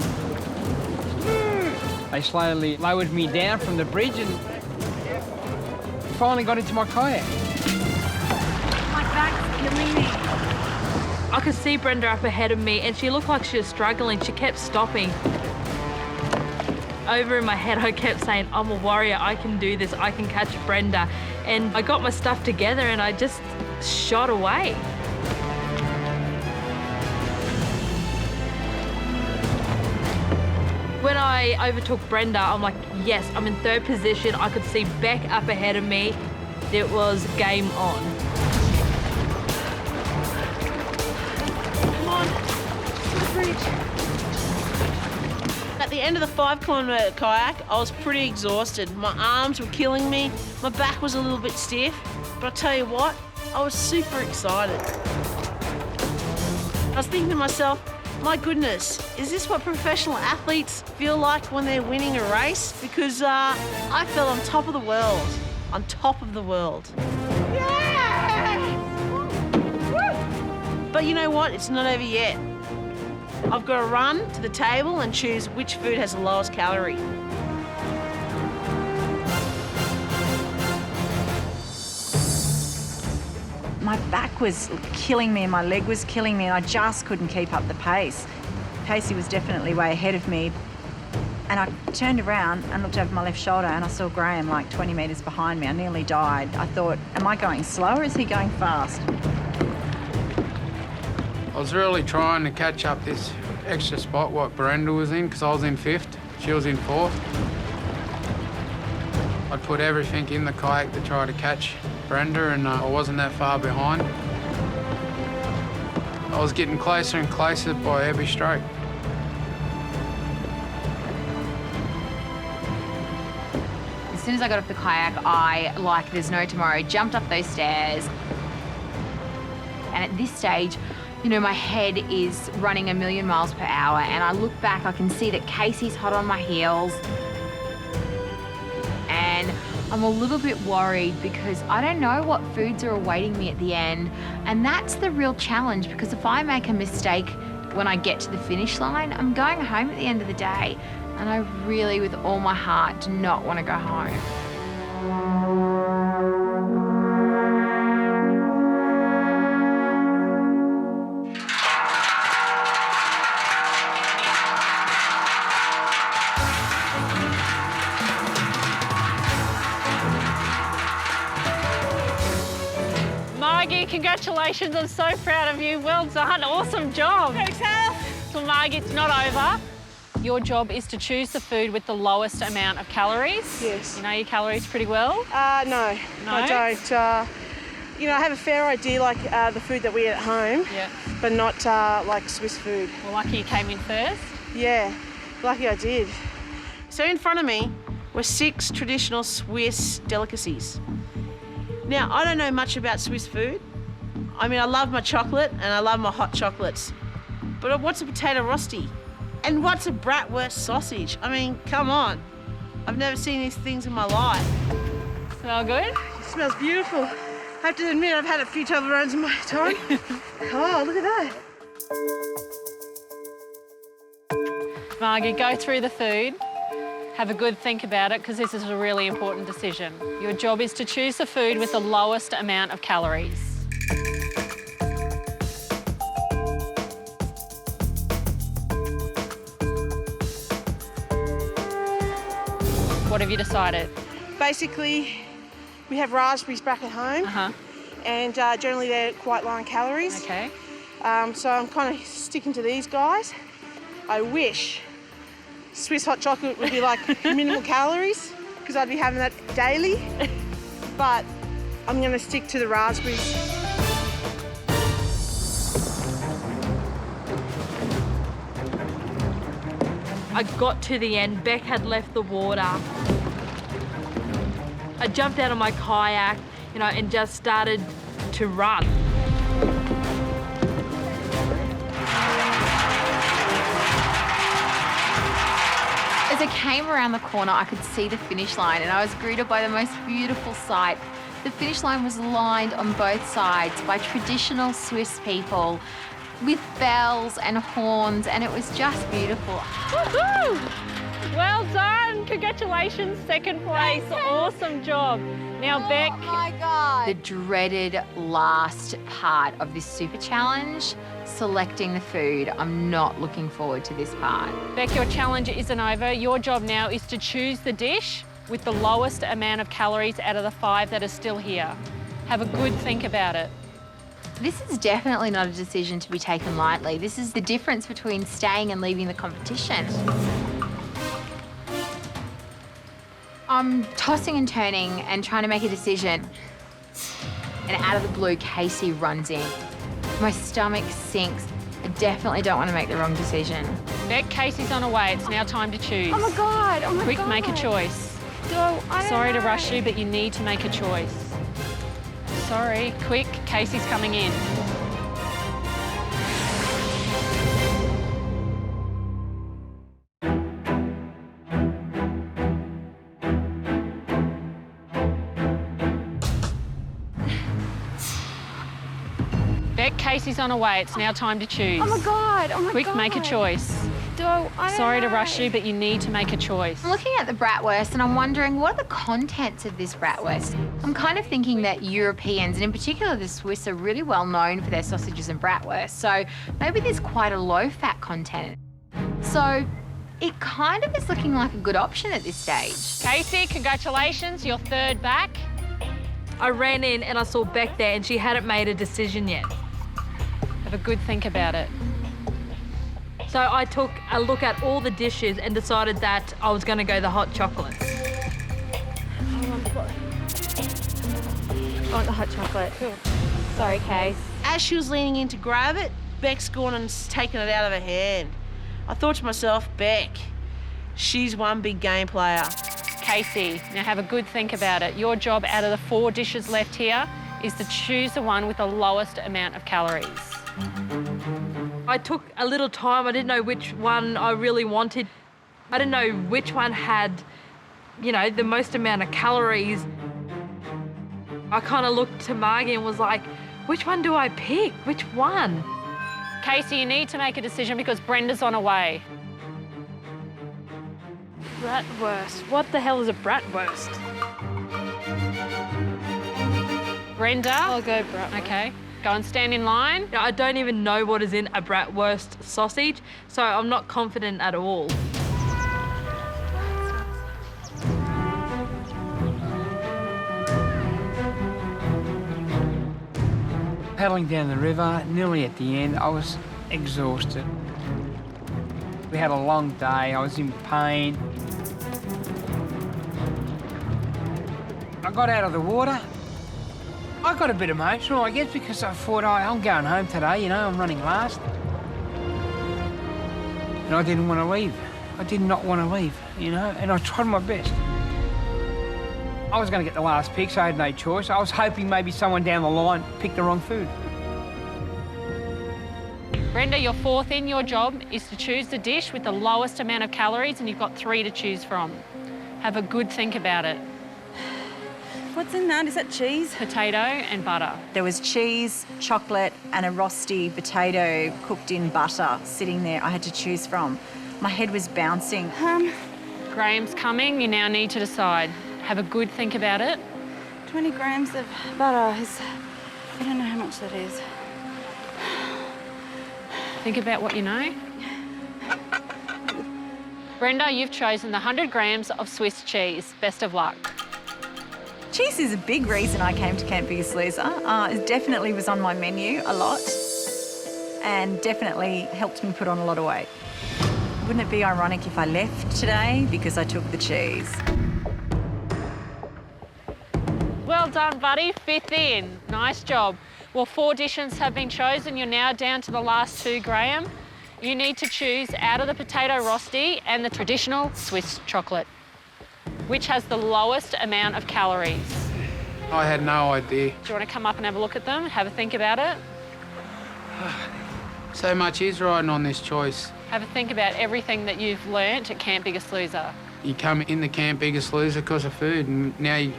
They slowly lowered me down from the bridge and finally got into my kayak. My back's killing me. I could see Brenda up ahead of me and she looked like she was struggling. She kept stopping. Over in my head, I kept saying, I'm a warrior, I can do this, I can catch Brenda. And I got my stuff together and I just shot away. When I overtook Brenda, I'm like, yes, I'm in third position. I could see Beck up ahead of me. It was game on. Come on, to the bridge. At the end of the 5-kilometre kayak, I was pretty exhausted. My arms were killing me. My back was a little bit stiff. But I'll tell you what, I was super excited. I was thinking to myself, My goodness, is this what professional athletes feel like when they're winning a race? Because I felt on top of the world. On top of the world. But you know what? It's not over yet. I've got to run to the table and choose which food has the lowest calorie. My back was killing me and my leg was killing me and I just couldn't keep up the pace. Casey was definitely way ahead of me. And I turned around and looked over my left shoulder and I saw Graham like 20 metres behind me. I nearly died. I thought, am I going slow or is he going fast? I was really trying to catch up this extra spot what Brenda was in, because I was in 5th, she was in 4th. I'd put everything in the kayak to try to catch Brenda, and I wasn't that far behind. I was getting closer and closer by every stroke. As soon as I got off the kayak, I, like there's no tomorrow, jumped up those stairs. And at this stage, you know, my head is running a million miles per hour, and I look back, I can see that Casey's hot on my heels. And I'm a little bit worried because I don't know what foods are awaiting me at the end. And that's the real challenge, because if I make a mistake when I get to the finish line, I'm going home at the end of the day. And I really, with all my heart, do not want to go home. Margie, congratulations. I'm so proud of you. Well done. Awesome job. Thanks, Al. So, Margie, it's not over. Your job is to choose the food with the lowest amount of calories. Yes. You know your calories pretty well? No, I don't. You know, I have a fair idea, like the food that we eat at home, but not like Swiss food. Well, lucky you came in first. Yeah, lucky I did. So in front of me were 6 traditional Swiss delicacies. Now, I don't know much about Swiss food. I mean, I love my chocolate and I love my hot chocolates. But what's a potato rosti? And what's a bratwurst sausage? I mean, come on. I've never seen these things in my life. Smell good? It smells beautiful. I have to admit, I've had a few Toblerones in my time. Oh, look at that. Margie, go through the food. Have a good think about it, because this is a really important decision. Your job is to choose the food with the lowest amount of calories. What have you decided? Basically, we have raspberries back at home, and generally they're quite low in calories. Okay. So I'm kind of sticking to these guys. I wish Swiss hot chocolate would be like minimal calories, because I'd be having that daily, but I'm going to stick to the raspberries. I got to the end, Beck had left the water. I jumped out of my kayak, you know, and just started to run. As I came around the corner, I could see the finish line, and I was greeted by the most beautiful sight. The finish line was lined on both sides by traditional Swiss people with bells and horns, and it was just beautiful. Woohoo! Well done. Congratulations, second place. Awesome job. Now, Beck. Oh my God. The dreaded last part of this super challenge, selecting the food. I'm not looking forward to this part. Beck, your challenge isn't over. Your job now is to choose the dish with the lowest amount of calories out of the 5 that are still here. Have a good think about it. This is definitely not a decision to be taken lightly. This is the difference between staying and leaving the competition. I'm tossing and turning and trying to make a decision. And out of the blue, Casey runs in. My stomach sinks. I definitely don't want to make the wrong decision. Beck, Casey's on her way. It's now time to choose. Oh my God, oh my Quick, God. make a choice. Sorry to rush you, but you need to make a choice. Sorry, quick, Casey's coming in. Beck, Casey's on her way. It's now time to choose. Oh my God, oh my God. Quick, make a choice. I don't Sorry to know. rush you, but you need to make a choice. I'm looking at the bratwurst and I'm wondering, what are the contents of this bratwurst? I'm kind of thinking that Europeans, and in particular the Swiss, are really well known for their sausages and bratwurst. So maybe there's quite a low-fat content. So it kind of is looking like a good option at this stage. Casey, congratulations, you're third back. I ran in and I saw Beck there and she hadn't made a decision yet. Have a good think about it. So I took a look at all the dishes and decided that I was going to go the hot chocolate. I want the hot chocolate. Sorry, Case. As she was leaning in to grab it, Beck's gone and taken it out of her hand. I thought to myself, Beck, she's one big game player. Casey, now have a good think about it. Your job out of the 4 dishes left here is to choose the one with the lowest amount of calories. I took a little time. I didn't know which one I really wanted. I didn't know which one had, you know, the most amount of calories. I kind of looked to Margie and was like, which one do I pick? Which one? Casey, you need to make a decision because Brenda's on her way. Bratwurst. What the hell is a bratwurst? Brenda? I'll go bratwurst. Okay. Go and stand in line. I don't even know what is in a bratwurst sausage, so I'm not confident at all. Paddling down the river, nearly at the end, I was exhausted. We had a long day, I was in pain. I got out of the water. I got a bit emotional, I guess, because I thought, I'm going home today, you know, I'm running last. And I didn't want to leave. I did not want to leave, you know, and I tried my best. I was going to get the last pick, so I had no choice. I was hoping maybe someone down the line picked the wrong food. Brenda, you're 4th in. Your job is to choose the dish with the lowest amount of calories, and you've got 3 to choose from. Have a good think about it. What's in that? Is that cheese? Potato and butter. There was cheese, chocolate and a rosti potato cooked in butter sitting there I had to choose from. My head was bouncing. Graham's coming. You now need to decide. Have a good think about it. 20 grams of butter is... I don't know how much that is. Think about what you know. Brenda, you've chosen the 100 grams of Swiss cheese. Best of luck. Cheese is a big reason I came to Camp Biggest Loser. It definitely was on my menu a lot and definitely helped me put on a lot of weight. Wouldn't it be ironic if I left today because I took the cheese? Well done, buddy. 5th in. Nice job. Well, 4 dishes have been chosen. You're now down to the last 2, Graham. You need to choose out of the potato rosti and the traditional Swiss chocolate. Which has the lowest amount of calories? I had no idea. Do you want to come up and have a look at them, have a think about it? So much is riding on this choice. Have a think about everything that you've learnt at Camp Biggest Loser. You come in the Camp Biggest Loser because of food, and now you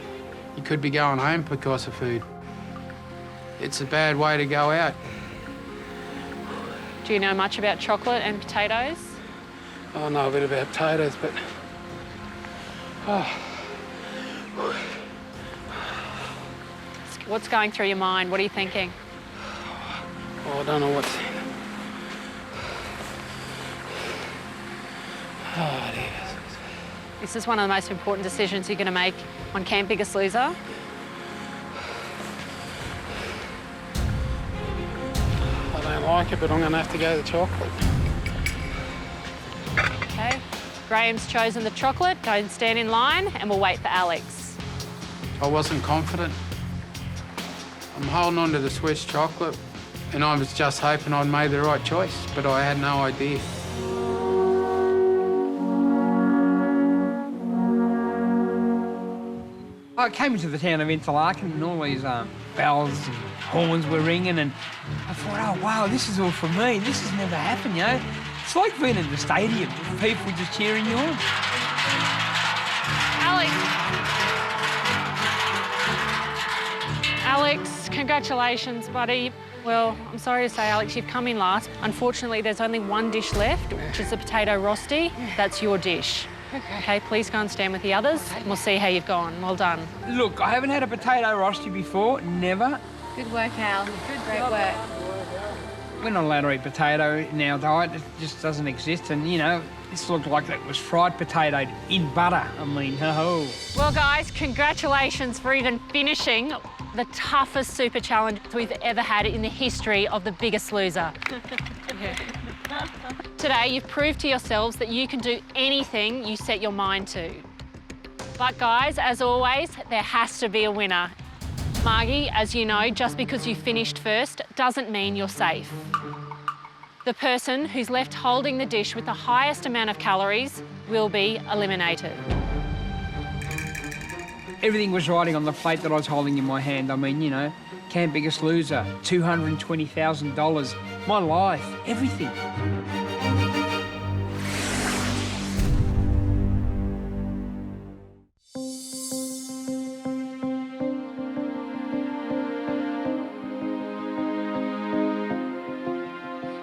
could be going home because of food. It's a bad way to go out. Do you know much about chocolate and potatoes? I know a bit about potatoes, but... What's going through your mind? What are you thinking? I don't know what's... Oh, dear. This is one of the most important decisions you're going to make on Camp Biggest Loser. I don't like it, but I'm going to have to go the chocolate. Okay. Graham's chosen the chocolate. Go and stand in line and we'll wait for Alex. I wasn't confident. I'm holding on to the Swiss chocolate and I was just hoping I'd made the right choice, but I had no idea. I came into the town of Interlaken and all these bells and horns were ringing and I thought, oh, wow, this is all for me. This has never happened, you know. It's like being in the stadium, people just cheering you on. Alex, congratulations, buddy. Well, I'm sorry to say, Alex, you've come in last. Unfortunately, there's only one dish left, which is the potato rosti. That's your dish. Okay, please go and stand with the others, and we'll see how you've gone. Well done. Look, I haven't had a potato rosti before, never. Good work, Al. Great work. We're not allowed to eat potato in our diet. It just doesn't exist. And, you know, this looked like it was fried potato in butter. I mean, oh. Well, guys, congratulations for even finishing the toughest super challenge we've ever had in the history of The Biggest Loser. Today, you've proved to yourselves that you can do anything you set your mind to. But guys, as always, there has to be a winner. Margie, as you know, just because you finished first doesn't mean you're safe. The person who's left holding the dish with the highest amount of calories will be eliminated. Everything was riding on the plate that I was holding in my hand. I mean, you know, Camp Biggest Loser, $220,000, my life, everything.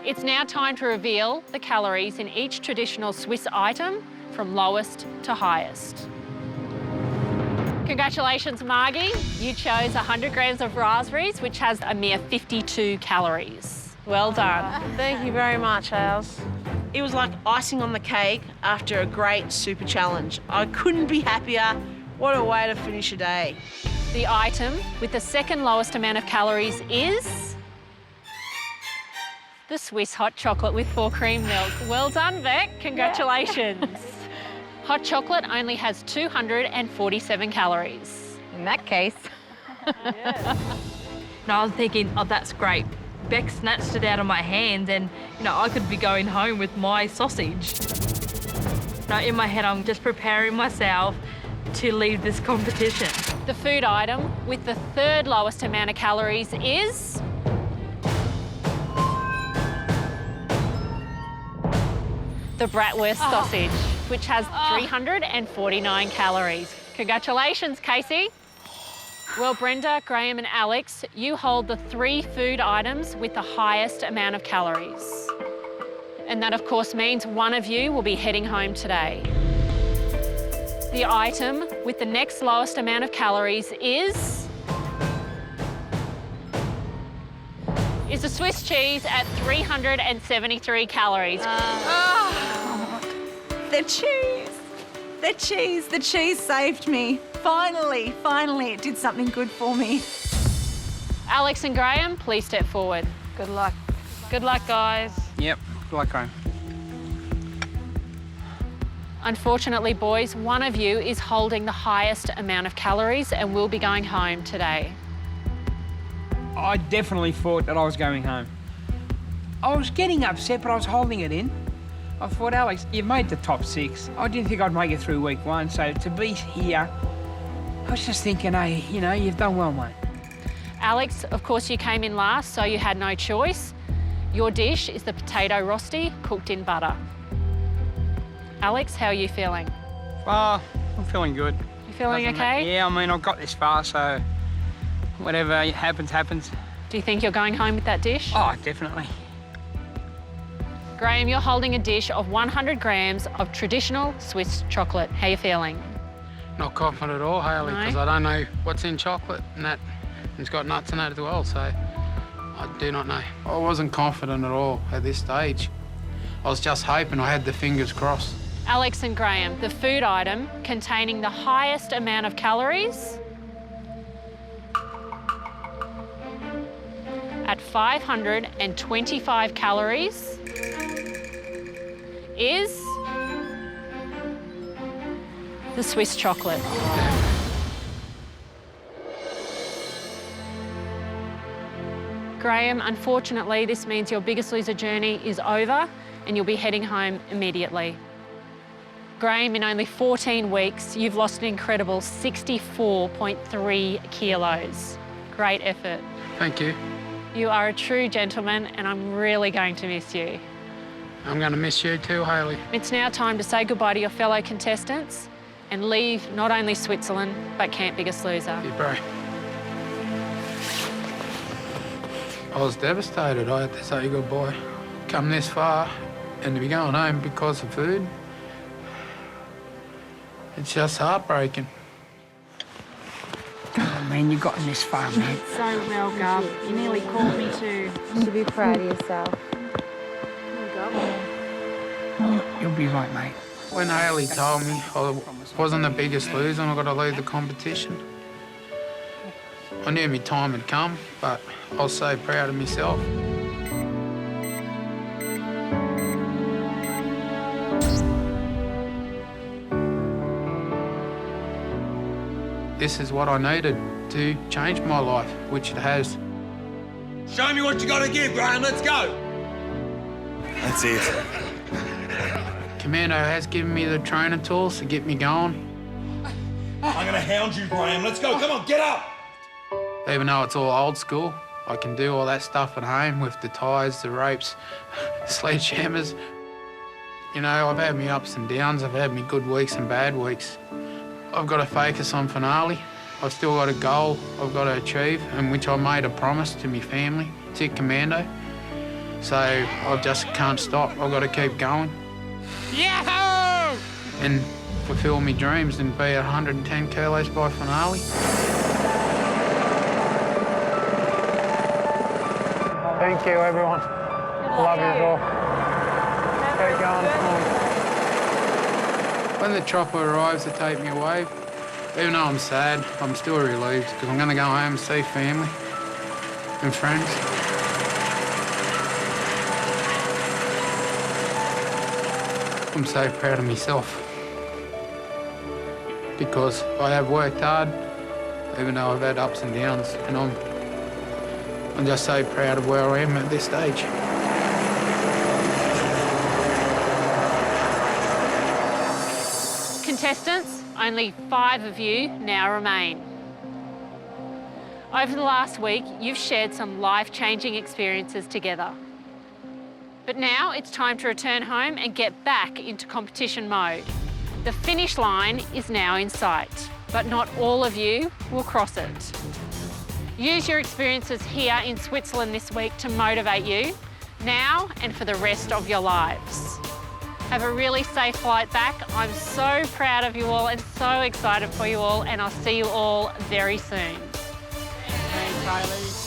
It's now time to reveal the calories in each traditional Swiss item from lowest to highest. Congratulations, Margie. You chose 100 grams of raspberries, which has a mere 52 calories. Well done. Thank you very much, Els. It was like icing on the cake after a great super challenge. I couldn't be happier. What a way to finish a day. The item with the second lowest amount of calories is the Swiss hot chocolate with 4 cream milk. Well done, Beck. Congratulations. Hot chocolate only has 247 calories. In that case. No, I was thinking, oh, that's great. Beck snatched it out of my hand and, you know, I could be going home with my sausage. No, in my head, I'm just preparing myself to leave this competition. The food item with the third lowest amount of calories is the bratwurst sausage, which has 349 calories. Congratulations, Casey. Well, Brenda, Graham and Alex, you hold the 3 food items with the highest amount of calories. And that, of course, means one of you will be heading home today. The item with the next lowest amount of calories is the Swiss cheese at 373 calories. The cheese saved me. Finally, it did something good for me. Alex and Graham, please step forward. Good luck. Good luck, guys. Yep, good luck, Graham. Unfortunately, boys, one of you is holding the highest amount of calories and will be going home today. I definitely thought that I was going home. I was getting upset, but I was holding it in. I thought, Alex, you've made the top 6. I didn't think I'd make it through week 1, so to be here, I was just thinking, hey, you know, you've done well, mate. Alex, of course, you came in last, so you had no choice. Your dish is the potato rosti cooked in butter. Alex, how are you feeling? I'm feeling good. You feeling okay? Yeah, I mean, I've got this far, so whatever happens, happens. Do you think you're going home with that dish? Oh, definitely. Graham, you're holding a dish of 100 grams of traditional Swiss chocolate. How are you feeling? Not confident at all, Hayley, because I don't know what's in chocolate, and it's got nuts in it as well, so I do not know. I wasn't confident at all at this stage. I was just hoping. I had the fingers crossed. Alex and Graham, the food item containing the highest amount of calories at 525 calories is the Swiss chocolate. Graham, unfortunately, this means your Biggest Loser journey is over and you'll be heading home immediately. Graham, in only 14 weeks, you've lost an incredible 64.3 kilos. Great effort. Thank you. You are a true gentleman and I'm really going to miss you. I'm going to miss you too, Hayley. It's now time to say goodbye to your fellow contestants and leave not only Switzerland, but Camp Biggest Loser. Yeah, bro. I was devastated. I had to say goodbye. Come this far and to be going home because of food, it's just heartbreaking. Oh, man, you've gotten this far, man. So well, Gov. You nearly called me too. You should be proud of yourself. You'll be right, mate. When Hayley told me I wasn't the biggest loser and I got to leave the competition, I knew my time had come, but I was so proud of myself. This is what I needed to change my life, which it has. Show me what you got to give, Graham. Let's go. That's it. Commando has given me the training tools to get me going. I'm going to hound you, Graham. Let's go. Come on, get up. Even though it's all old school, I can do all that stuff at home with the ties, the ropes, sledgehammers. You know, I've had me ups and downs. I've had me good weeks and bad weeks. I've got to focus on finale. I've still got a goal I've got to achieve, and which I made a promise to my family, to Commando. So I just can't stop. I've got to keep going. Yahoo! And fulfil my dreams and be at 110 kilos by finale. Thank you, everyone. Love you all. Keep going. When the chopper arrives to take me away, even though I'm sad, I'm still relieved because I'm going to go home and see family and friends. I'm so proud of myself because I have worked hard, even though I've had ups and downs, and I'm just so proud of where I am at this stage. Contestants, only 5 of you now remain. Over the last week, you've shared some life-changing experiences together. But now it's time to return home and get back into competition mode. The finish line is now in sight, but not all of you will cross it. Use your experiences here in Switzerland this week to motivate you, now and for the rest of your lives. Have a really safe flight back. I'm so proud of you all and so excited for you all, and I'll see you all very soon. Hey, Riley.